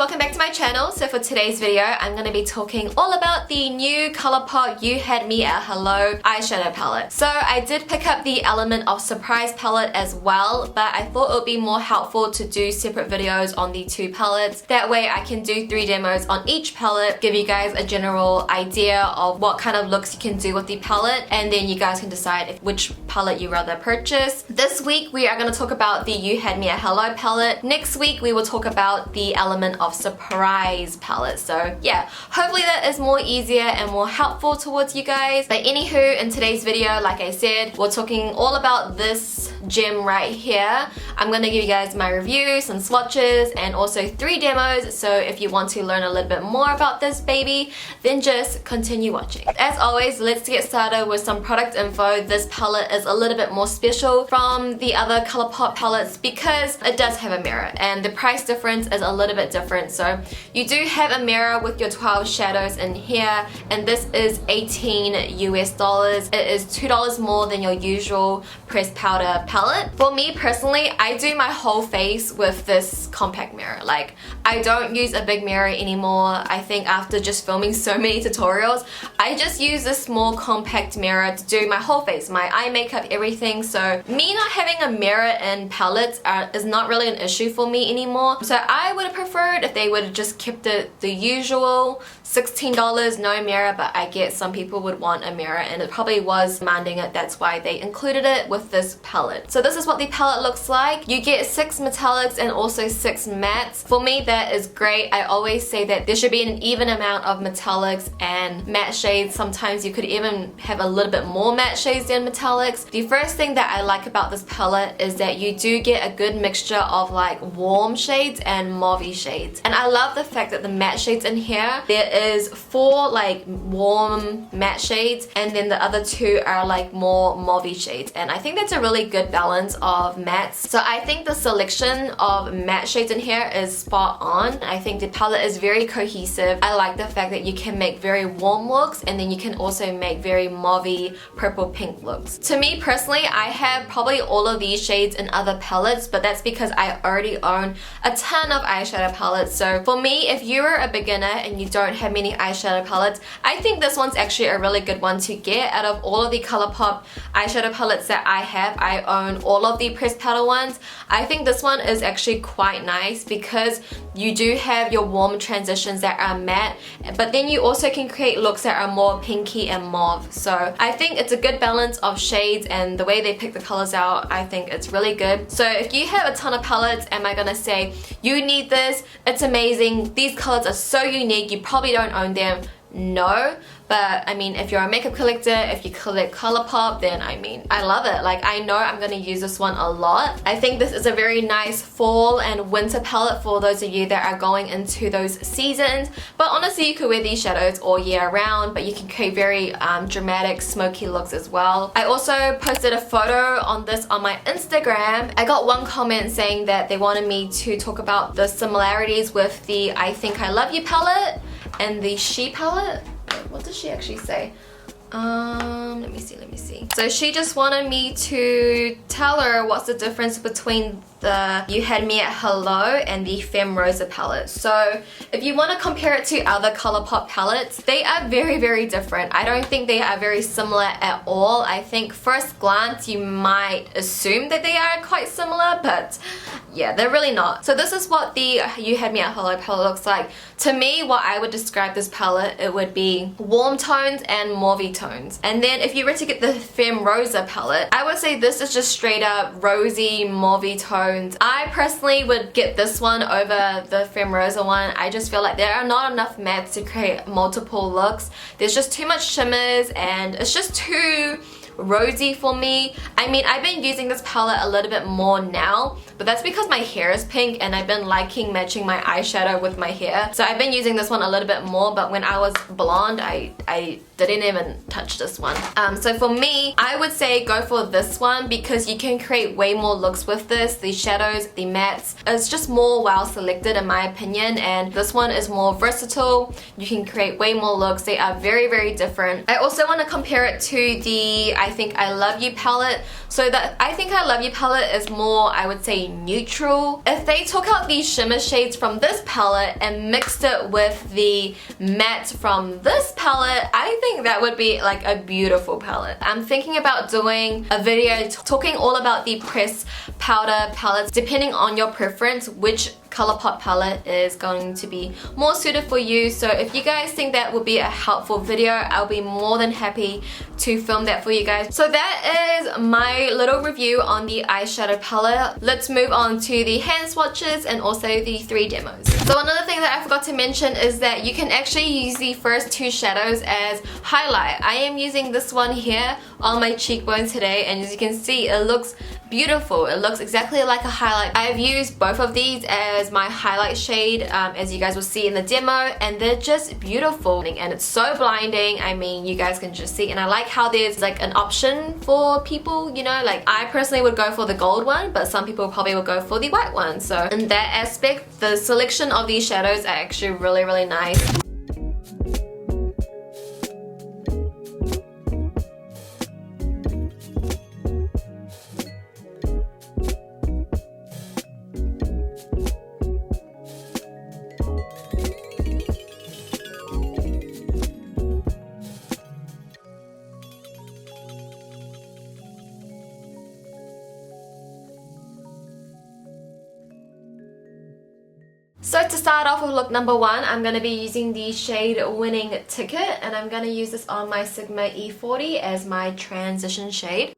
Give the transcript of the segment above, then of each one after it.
welcome back to my channel. So for today's video, I'm going to be talking all about the new Colourpop You Had Me at Hello eyeshadow palette. So I did pick up the Element of Surprise palette as well, but I thought it would be more helpful to do separate videos on the two palettes. That way I can do 3 demos on each palette, give you guys a general idea of what kind of looks you can do with the palette, and then you guys can decide which palette you rather purchase. This week we are going to talk about the You Had Me at Hello palette. Next week we will talk about the Element of Surprise palette. So yeah, hopefully that is more easier and more helpful towards you guys. But anywho, in today's video, like I said, we're talking all about this gem right here. I'm going to give you guys my review, some swatches, and also 3 demos. So if you want to learn a little bit more about this baby, then just continue watching. As always, let's get started with some product info. This palette is a little bit more special from the other Colourpop palettes because it does have a mirror, and the price difference is a little bit different. So you do have a mirror with your 12 shadows in here, and this is $18 US. It is $2 more than your usual pressed powder palette. For me personally, I do my whole face with this compact mirror. Like, I don't use a big mirror anymore. I think after just filming so many tutorials, I just use this small compact mirror to do my whole face, my eye makeup, everything. So me not having a mirror in palettes is not really an issue for me anymore. So I would have preferred if they would have just kept it the usual $16, no mirror, but I get some people would want a mirror and it probably was demanding it. That's why they included it with this palette. So this is what the palette looks like. You get 6 metallics and also 6 mattes. For me, that is great. I always say that there should be an even amount of metallics and matte shades. Sometimes you could even have a little bit more matte shades than metallics. The first thing that I like about this palette is that you do get a good mixture of like warm shades and mauvey shades. And I love the fact that the matte shades in here, there is 4 like warm matte shades, and then the other 2 are like more mauvey shades. And I think that's a really good balance of mattes. So I think the selection of matte shades in here is spot on. I think the palette is very cohesive. I like the fact that you can make very warm looks, and then you can also make very mauvey purple pink looks. To me personally, I have probably all of these shades in other palettes, but that's because I already own a ton of eyeshadow palettes. So for me, if you're a beginner and you don't have many eyeshadow palettes, I think this one's actually a really good one to get. Out of all of the Colourpop eyeshadow palettes that I have, I own all of the pressed powder ones. I think this one is actually quite nice because you do have your warm transitions that are matte, but then you also can create looks that are more pinky and mauve. So I think it's a good balance of shades, and the way they pick the colors out, I think it's really good. So if you have a ton of palettes, am I gonna say you need this? It's amazing. These colors are so unique. You probably don't own them. No. But I mean, if you're a makeup collector, if you collect Colourpop, then I mean, I love it. Like, I know I'm gonna use this one a lot. I think this is a very nice fall and winter palette for those of you that are going into those seasons. But honestly, you could wear these shadows all year round, but you can create very dramatic, smoky looks as well. I also posted a photo on this on my Instagram. I got one comment saying that they wanted me to talk about the similarities with the I Think I Love You palette and the She palette. What does she actually say? Let me see. So she just wanted me to tell her what's the difference between the You Had Me at Hello and the Femme Rosa palette. So if you want to compare it to other Colourpop palettes, they are very, very different. I don't think they are very similar at all. I think first glance you might assume that they are quite similar, but yeah, they're really not. So this is what the You Had Me at Hello palette looks like. To me, what I would describe this palette, it would be warm tones and mauvey tones. And then if you were to get the Femme Rosa palette, I would say this is just straight up rosy mauvey tones. I personally would get this one over the Femme Rosa one. I just feel like there are not enough mattes to create multiple looks. There's just too much shimmers and it's just too rosy for me. I mean, I've been using this palette a little bit more now, but that's because my hair is pink and I've been liking matching my eyeshadow with my hair. So I've been using this one a little bit more, but when I was blonde, I didn't even touch this one. So for me, I would say go for this one because you can create way more looks with this. The shadows, the mattes, it's just more well selected in my opinion, and this one is more versatile. You can create way more looks. They are very, very different. I also want to compare it to the I Think I Love You palette. So that I Think I Love You palette is more, I would say, neutral. If they took out these shimmer shades from this palette and mixed it with the matte from this palette, I think that would be like a beautiful palette. I'm thinking about doing a video talking all about the pressed powder palettes, depending on your preference, which Colourpop palette is going to be more suited for you. So if you guys think that would be a helpful video, I'll be more than happy to film that for you guys. So that is my little review on the eyeshadow palette. Let's move on to the hand swatches and also the 3 demos. So another thing that I forgot to mention is that you can actually use the first 2 shadows as highlight. I am using this one here on my cheekbone today, and as you can see, it looks beautiful. It looks exactly like a highlight. I've used both of these as my highlight shade, as you guys will see in the demo, and they're just beautiful, and it's so blinding. I mean, you guys can just see, and I like how there's like an option for people, you know, like I personally would go for the gold one, but some people probably would go for the white one. So in that aspect, the selection of these shadows are actually really nice. So to start off with look number 1, I'm going to be using the shade Winning Ticket, and I'm going to use this on my Sigma E40 as my transition shade.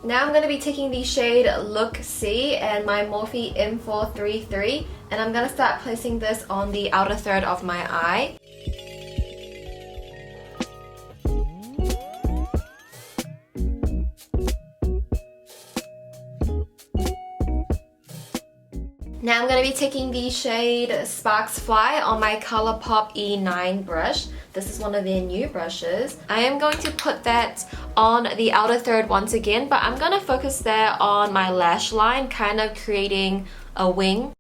Now I'm going to be taking the shade Look See and my Morphe M433, and I'm going to start placing this on the outer third of my eye. Now I'm going to be taking the shade Sparks Fly on my Colourpop E9 brush. This is one of their new brushes. I am going to put that on the outer third once again, but I'm going to focus there on my lash line, kind of creating a wing.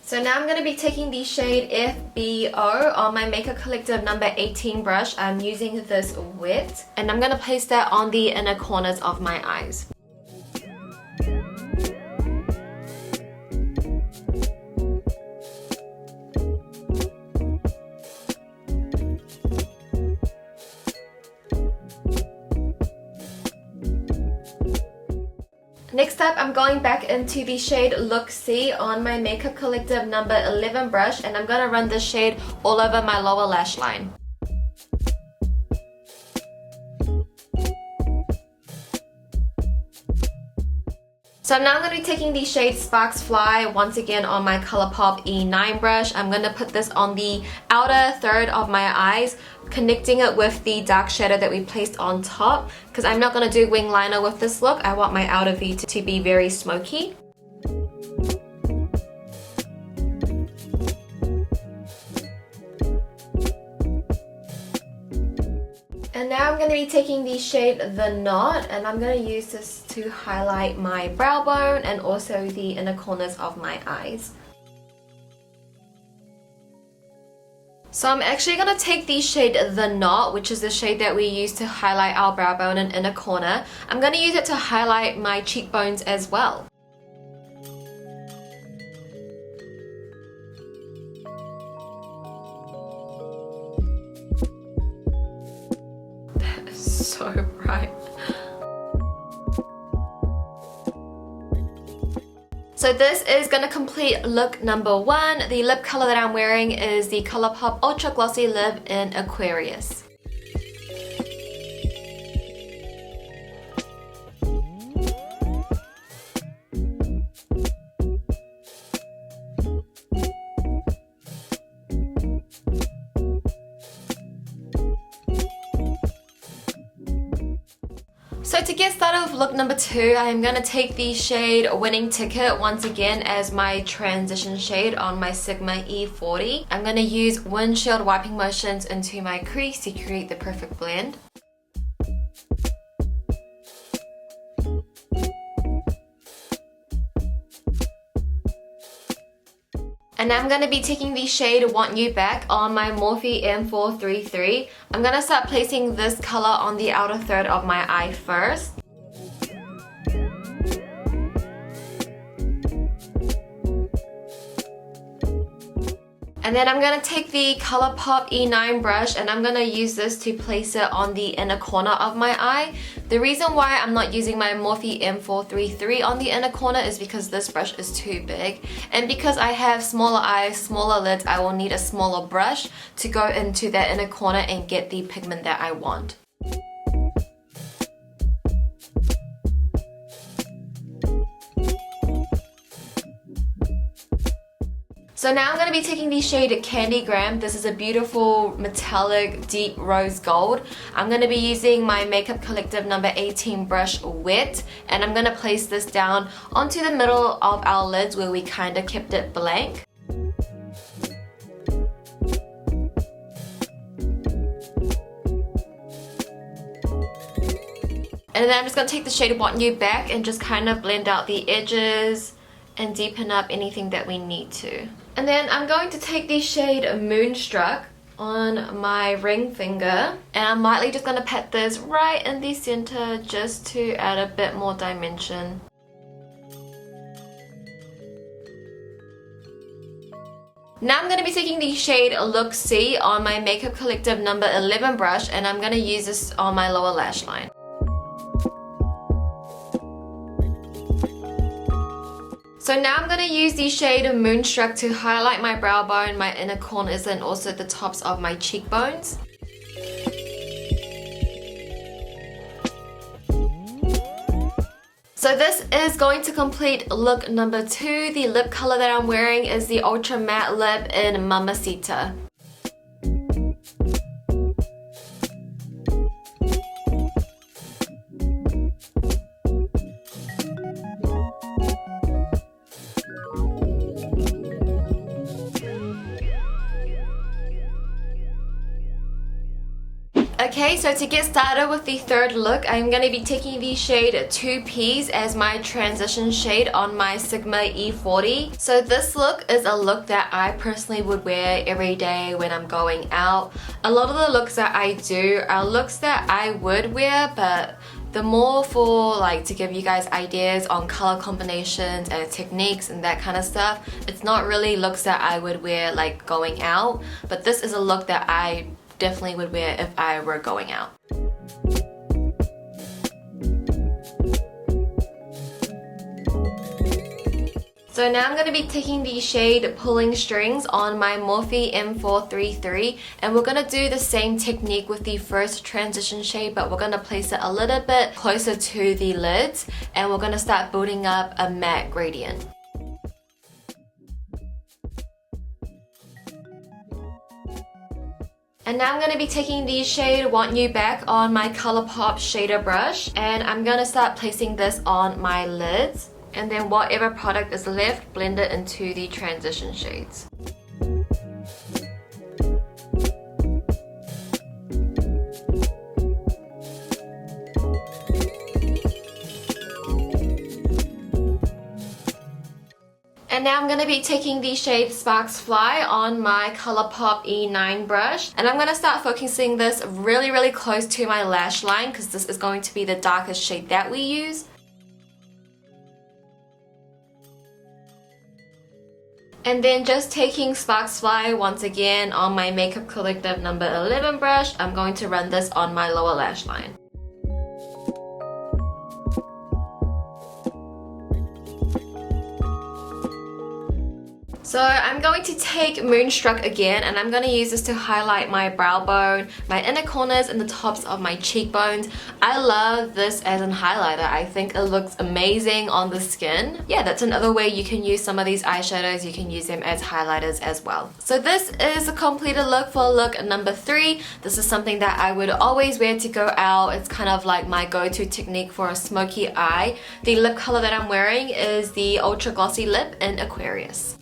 So now I'm going to be taking the shade FBO on my Makeup Collective number 18 brush. I'm using this wet, and I'm going to place that on the inner corners of my eyes. Next up, I'm going back into the shade Look See on my Makeup Collective number 11 brush, and I'm going to run this shade all over my lower lash line. So now I'm going to be taking the shade Sparks Fly once again on my Colourpop E9 brush. I'm going to put this on the outer third of my eyes, connecting it with the dark shadow that we placed on top, because I'm not going to do wing liner with this look. I want my outer V to be very smoky. And now I'm going to be taking the shade The Knot, and I'm going to use this to highlight my brow bone and also the inner corners of my eyes. So I'm actually going to take the shade The Knot, which is the shade that we use to highlight our brow bone and inner corner. I'm going to use it to highlight my cheekbones as well. That is so bright. So this is going to complete look number 1. The lip color that I'm wearing is the Colourpop Ultra Glossy Lip in Aquarius. So to get started with look number 2, I am going to take the shade Winning Ticket once again as my transition shade on my Sigma E40. I'm going to use windshield wiping motions into my crease to create the perfect blend. And I'm going to be taking the shade Want You Back on my Morphe M433. I'm going to start placing this color on the outer third of my eye first. And then I'm going to take the Colourpop E9 brush and I'm going to use this to place it on the inner corner of my eye. The reason why I'm not using my Morphe M433 on the inner corner is because this brush is too big. And because I have smaller eyes, smaller lids, I will need a smaller brush to go into that inner corner and get the pigment that I want. So now I'm going to be taking the shade Candygram. This is a beautiful metallic deep rose gold. I'm going to be using my Makeup Collective number 18 brush wet, and I'm going to place this down onto the middle of our lids where we kind of kept it blank. And then I'm just going to take the shade Want You Back and just kind of blend out the edges and deepen up anything that we need to. And then I'm going to take the shade Moonstruck on my ring finger, and I'm lightly just going to pat this right in the center just to add a bit more dimension. Now I'm going to be taking the shade Look See on my Makeup Collective number 11 brush, and I'm going to use this on my lower lash line. So now I'm going to use the shade Moonstruck to highlight my brow bone, my inner corners, and also the tops of my cheekbones. So this is going to complete look number 2. The lip color that I'm wearing is the Ultra Matte Lip in Mamacita. Okay, so to get started with the third look, I'm going to be taking the shade 2Ps as my transition shade on my Sigma E40. So this look is a look that I personally would wear every day when I'm going out. A lot of the looks that I do are looks that I would wear, but the more for like to give you guys ideas on color combinations and techniques and that kind of stuff. It's not really looks that I would wear like going out, but this is a look that I definitely would wear if I were going out. So now I'm going to be taking the shade Pulling Strings on my Morphe M433, and we're going to do the same technique with the first transition shade, but we're going to place it a little bit closer to the lids, and we're going to start building up a matte gradient. And now I'm going to be taking the shade Want You Back on my Colourpop shader brush, and I'm going to start placing this on my lids, and then whatever product is left, blend it into the transition shades. And now I'm going to be taking the shade Sparks Fly on my Colourpop E9 brush, and I'm going to start focusing this really close to my lash line because this is going to be the darkest shade that we use. And then just taking Sparks Fly once again on my Makeup Collective number 11 brush, I'm going to run this on my lower lash line. So I'm going to take Moonstruck again, and I'm going to use this to highlight my brow bone, my inner corners, and the tops of my cheekbones. I love this as a highlighter. I think it looks amazing on the skin. Yeah, that's another way you can use some of these eyeshadows. You can use them as highlighters as well. So this is a completed look for look number 3. This is something that I would always wear to go out. It's kind of like my go-to technique for a smoky eye. The lip color that I'm wearing is the Ultra Glossy Lip in Aquarius.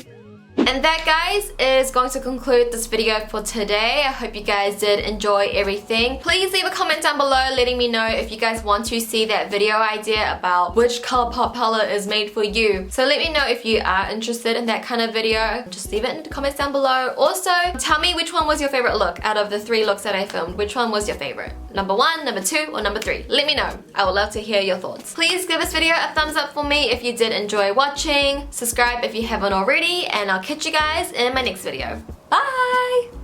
And that, guys, is going to conclude this video for today. I hope you guys did enjoy everything. Please leave a comment down below letting me know if you guys want to see that video idea about which Colourpop palette is made for you. So let me know if you are interested in that kind of video. Just leave it in the comments down below. Also, tell me which one was your favorite look out of the 3 looks that I filmed. Which one was your favorite? Number 1, number 2, or number 3? Let me know. I would love to hear your thoughts. Please give this video a thumbs up for me if you did enjoy watching. Subscribe if you haven't already, and I'll catch you guys in my next video. Bye!